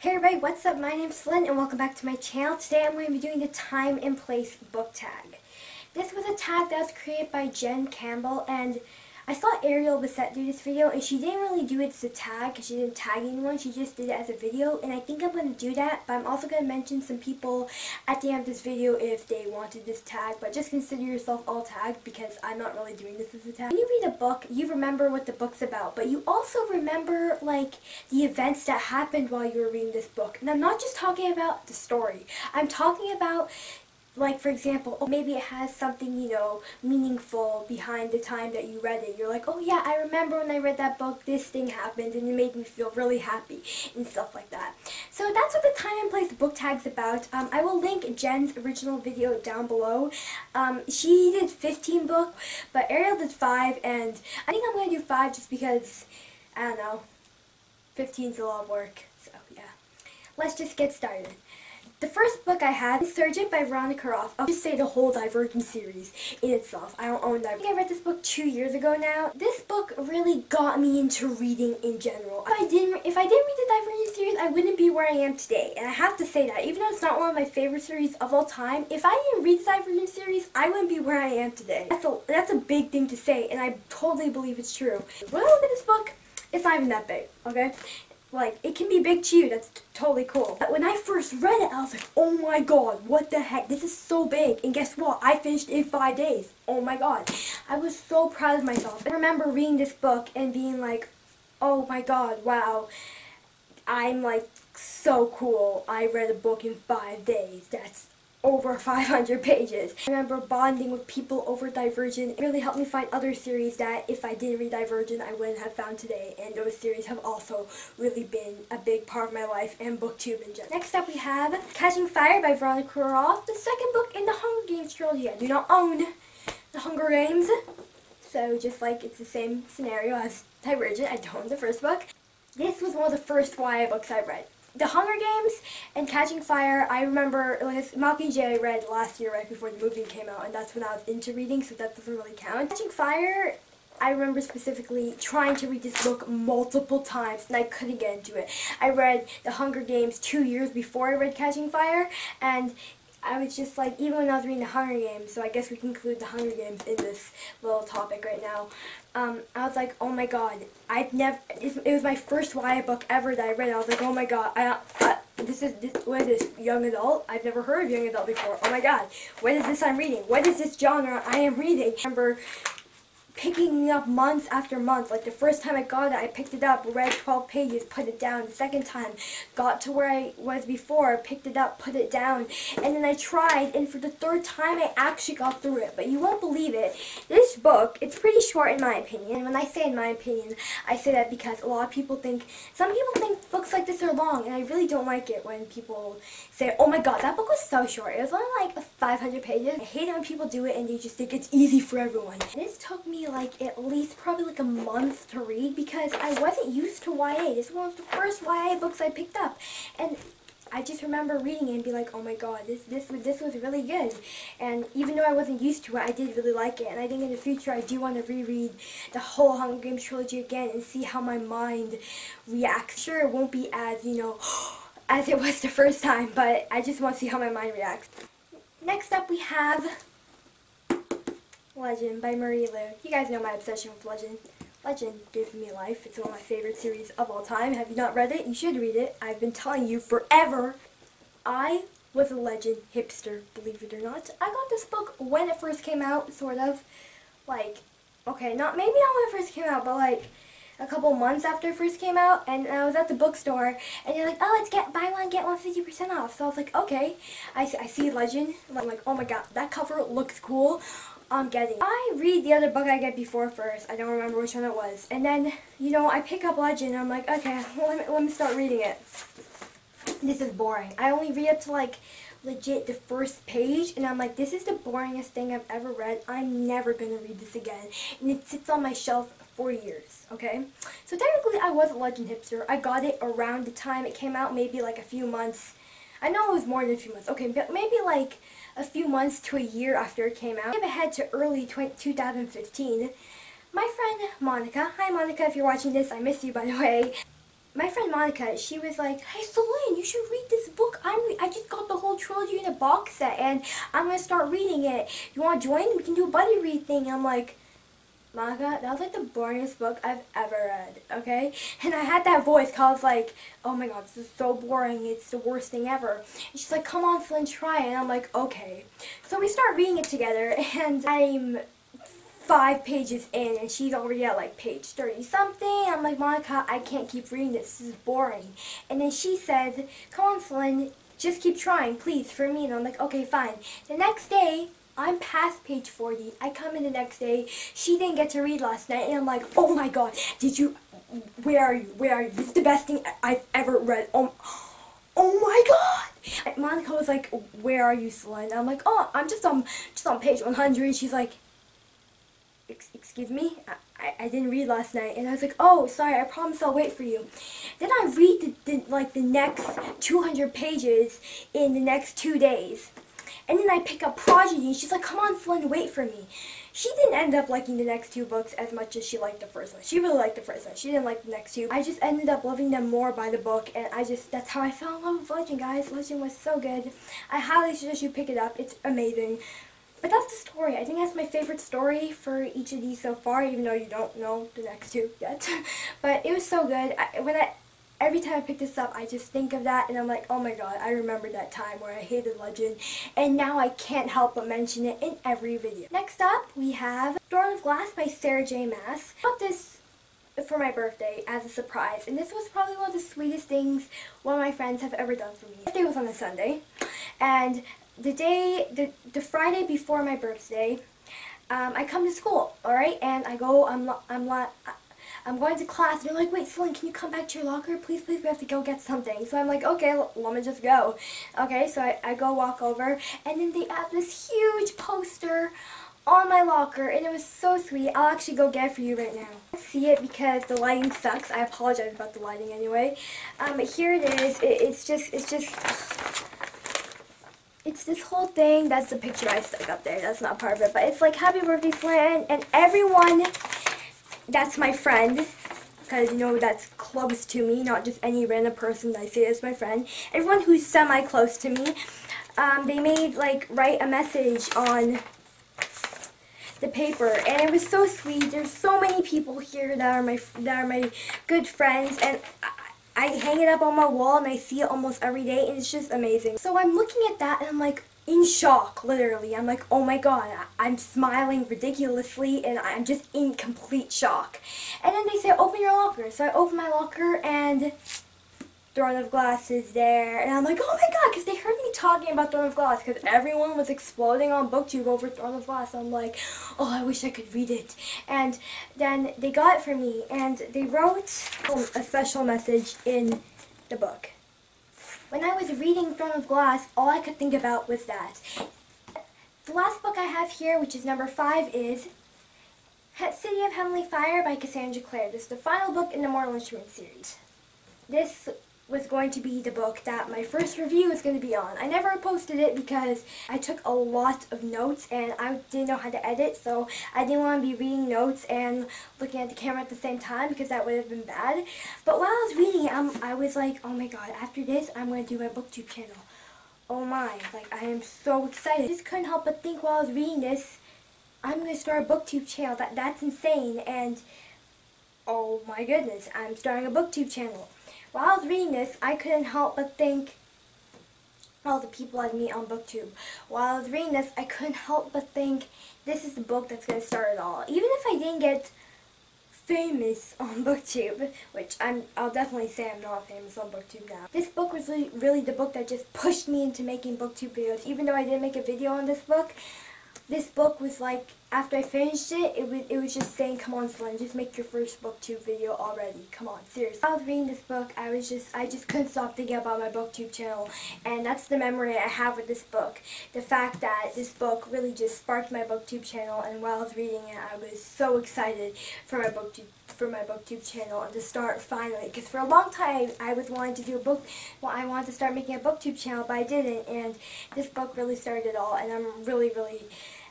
Hey everybody, what's up? My name's Lynn and welcome back to my channel. Today I'm going to be doing the time and place book tag. This was a tag that was created by Jen Campbell, and I saw Ariel Bissett do this video, and she didn't really do it as a tag because she didn't tag anyone. She just did it as a video, and I think I'm going to do that, but I'm also going to mention some people at the end of this video if they wanted this tag, but just consider yourself all tagged because I'm not really doing this as a tag. When you read a book, you remember what the book's about, but you also remember like the events that happened while you were reading this book. And I'm not just talking about the story. I'm talking about, like, for example, maybe it has something, meaningful behind the time that you read it. You're like, oh yeah, I remember when I read that book, this thing happened, and it made me feel really happy, and stuff like that. So that's what the time and place book tag's about. I will link Jen's original video down below. She did 15 books, but Ariel did 5, and I think I'm going to do 5 just because, I don't know, 15's a lot of work, so yeah. Let's just get started. The first book I had is Surgeon by Veronica Roth. I'll just say the whole Divergent series in itself. I don't own that. I think I read this book 2 years ago now. This book really got me into reading in general. If I didn't read the Divergent series, I wouldn't be where I am today. And I have to say that, even though it's not one of my favorite series of all time, if I didn't read the Divergent series, I wouldn't be where I am today. That's a big thing to say, and I totally believe it's true. When I look at this book, it's not even that big, okay? Like, it can be big to you, that's totally cool. But when I first read it, I was like, oh my god, what the heck, this is so big. And guess what, I finished it in 5 days. Oh my god. I was so proud of myself. I remember reading this book and being like, oh my god, wow, I'm like so cool. I read a book in 5 days. That's over 500 pages. I remember bonding with people over Divergent. It really helped me find other series that if I didn't read Divergent I wouldn't have found today, and those series have also really been a big part of my life and booktube in general. Next up we have Catching Fire by Veronica Roth, the second book in the Hunger Games trilogy. I do not own the Hunger Games, so just like it's the same scenario as Divergent, I don't own the first book. This was one of the first YA books I read. The Hunger Games and Catching Fire, I remember, like, Mockingjay I read last year right before the movie came out, and that's when I was into reading, so that doesn't really count. Catching Fire, I remember specifically trying to read this book multiple times, and I couldn't get into it. I read The Hunger Games 2 years before I read Catching Fire, and I was just like, even when I was reading The Hunger Games, so I guess we can include The Hunger Games in this little topic right now, I was like, oh my god, it was my first YA book ever that I read. I was like, oh my god, what is this, young adult? I've never heard of young adult before. Oh my god, what is this I'm reading? What is this genre I am reading? I remember picking it up months after months. Like, the first time I got it, I picked it up, read 12 pages, put it down. The second time, got to where I was before, picked it up, put it down. And then I tried, and for the third time, I actually got through it. But you won't believe it. This book, it's pretty short in my opinion. And when I say in my opinion, I say that because a lot of people think, some people think books like this are long, and I really don't like it when people say, oh my god, that book was so short. It was only like 500 pages. I hate it when people do it and they just think it's easy for everyone. This took me like at least probably like a month to read because I wasn't used to YA. This was one of the first YA books I picked up, and I just remember reading it and be like, oh my god, this was really good. And even though I wasn't used to it, I did really like it. And I think in the future I do want to reread the whole Hunger Games trilogy again and see how my mind reacts. Sure, it won't be as, as it was the first time, but I just want to see how my mind reacts. Next up we have Legend by Marie Lu. You guys know my obsession with Legend. Legend gives me life. It's one of my favorite series of all time. Have you not read it? You should read it. I've been telling you forever. I was a Legend hipster, believe it or not. I got this book when it first came out, sort of. Like, okay, maybe not when it first came out, but like a couple months after it first came out, and I was at the bookstore, and they're like, oh, it's buy one, get one 50% off. So I was like, okay. I see Legend. I'm like, oh my god, that cover looks cool. I'm getting it. I read the other book I get before first. I don't remember which one it was. And then, I pick up Legend and I'm like, okay, let me start reading it. This is boring. I only read up to like legit the first page, and I'm like, this is the boringest thing I've ever read. I'm never gonna read this again. And it sits on my shelf for years, okay? So technically I was a Legend hipster. I got it around the time it came out, maybe like a few months. I know it was more than a few months. Okay, but maybe like a few months to a year after it came out. Skip ahead to early 2015. My friend Monica, hi Monica if you're watching this, I miss you by the way. my friend Monica, she was like, hey Celine, you should read this book. I just got the whole trilogy in a box set and I'm going to start reading it. You want to join? We can do a buddy read thing. And I'm like, Monica, that was like the boringest book I've ever read, okay? And I had that voice because I was like, oh my god, this is so boring. It's the worst thing ever. And she's like, come on, Celine, try it. And I'm like, okay. So we start reading it together and I'm 5 pages in and she's already at like page 30 something. I'm like, Monica, I can't keep reading this. This is boring. And then she said, come on, Celine, just keep trying, please, for me. And I'm like, okay, fine. The next day, I'm past page 40. I come in the next day. She didn't get to read last night. And I'm like, oh my god, where are you? Where are you? This is the best thing I've ever read. Oh my god. Monica was like, where are you, Celine? And I'm like, oh, I'm just on page 100. And she's like, excuse me? I didn't read last night. And I was like, oh, sorry, I promise I'll wait for you. Then I read the next 200 pages in the next 2 days. And then I pick up Prodigy, and she's like, come on, Celine, wait for me. She didn't end up liking the next 2 books as much as she liked the first one. She really liked the first one. She didn't like the next 2. I just ended up loving them more by the book, and that's how I fell in love with Legend, guys. Legend was so good. I highly suggest you pick it up. It's amazing. But that's the story. I think that's my favorite story for each of these so far, even though you don't know the next 2 yet. But it was so good. Every time I pick this up, I just think of that, and I'm like, oh my god, I remember that time where I hated Legend, and now I can't help but mention it in every video. Next up, we have Throne of Glass by Sarah J. Maas. I got this for my birthday as a surprise, and this was probably one of the sweetest things one of my friends have ever done for me. My birthday was on a Sunday, and the Friday before my birthday, I come to school, alright, and I go, I'm going to class, and they're like, wait, Celine, can you come back to your locker? Please, please, we have to go get something. So I'm like, okay, let me just go. Okay, so I go walk over, and then they have this huge poster on my locker, and it was so sweet. I'll actually go get it for you right now. I see it because the lighting sucks. I apologize about the lighting anyway. But here it is. It's this whole thing. That's the picture I stuck up there. That's not part of it. But it's like, happy birthday, Celine, and everyone that's my friend, because, you know, that's close to me, not just any random person that I say is my friend. Everyone who's semi-close to me, they made, like, write a message on the paper, and it was so sweet. There's so many people here that are my good friends, and I hang it up on my wall, and I see it almost every day, and it's just amazing. So I'm looking at that, and I'm like, in shock, literally. I'm like, oh my god, I'm smiling ridiculously, and I'm just in complete shock. And then they say, open your locker. So I open my locker, and Throne of Glass is there. And I'm like, oh my god, because they heard me talking about Throne of Glass, because everyone was exploding on BookTube over Throne of Glass. I'm like, oh, I wish I could read it. And then they got it for me, and they wrote a special message in the book. When I was reading Throne of Glass, all I could think about was that. The last book I have here, which is number 5, is City of Heavenly Fire by Cassandra Clare. This is the final book in the Mortal Instruments series. This was going to be the book that my first review is going to be on. I never posted it because I took a lot of notes and I didn't know how to edit, so I didn't want to be reading notes and looking at the camera at the same time because that would have been bad. But while I was reading it, I was like, oh my god, after this I'm going to do my BookTube channel. Oh my, like I am so excited. I just couldn't help but think while I was reading this, I'm going to start a BookTube channel. That's insane, and oh my goodness, I'm starting a BookTube channel. While I was reading this, I couldn't help but think all the people I'd meet on BookTube. While I was reading this, I couldn't help but think this is the book that's going to start it all. Even if I didn't get famous on BookTube, which I'll definitely say I'm not famous on BookTube now. This book was really the book that just pushed me into making BookTube videos. Even though I didn't make a video on this book was like, after I finished it, it was just saying, come on, Celine, just make your first BookTube video already. Come on, seriously. While I was reading this book, I just couldn't stop thinking about my BookTube channel, and that's the memory I have with this book. The fact that this book really just sparked my BookTube channel, and while I was reading it, I was so excited for my BookTube channel and to start finally, because for a long time I was wanting to do a book, I wanted to start making a BookTube channel, but I didn't, and this book really started it all, and I'm really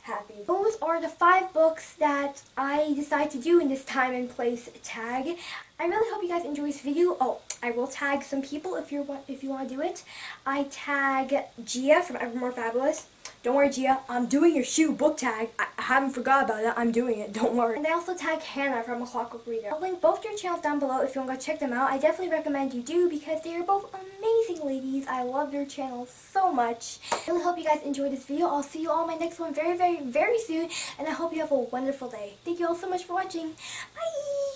happy. Those are the 5 books that I decided to do in this time and place tag. I really hope you guys enjoy this video. Oh, I will tag some people if you want to do it. I tag Gia from Evermore Fabulous. Don't worry, Gia, I'm doing your shoe book tag. I haven't forgot about it. I'm doing it. Don't worry. And I also tag Hannah from A Clockwork Reader. I'll link both their channels down below if you want to go check them out. I definitely recommend you do because they are both amazing ladies. I love their channels so much. I really hope you guys enjoyed this video. I'll see you all in my next one very, very, very soon. And I hope you have a wonderful day. Thank you all so much for watching. Bye!